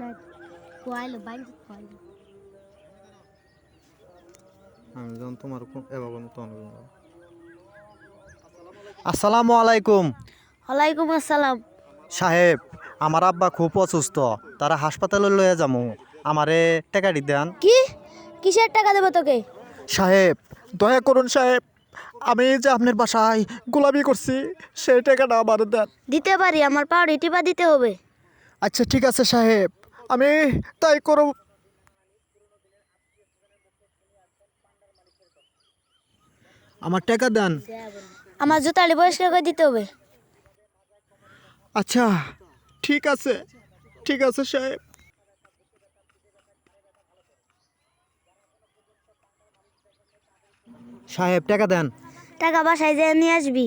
না কোয়াইলো বাইরে কোয়াইলো আমি যখন তোমার এবার তখন আসসালামু আলাইকুম ওয়ালাইকুম আসসালাম। সাহেব। আমার আব্বা খুব অসুস্থ, তারা হাসপাতালে লয়ে যাবো, আমারে টাকাটি দেন। কি কিসের টাকা দেবো তোকে? সাহেব দয়া করুন সাহেব, আমি যে আপনার বাসায় গোলামি করছি সেই টাকাটা আমার দেন। দিতে পারি, আমার পাউডি টিপা দিতে হবে। আচ্ছা ঠিক আছে সাহেব, আমি তাই করব। আমার টাকা দেন। আমার জুতালি পরিষ্কার করে দিতে হবে। আচ্ছা ঠিক আছে, ঠিক আছে সাহেব। সাহেব টাকা দেন। টাকা বাসায় যেয়ে নিয়ে আসবি।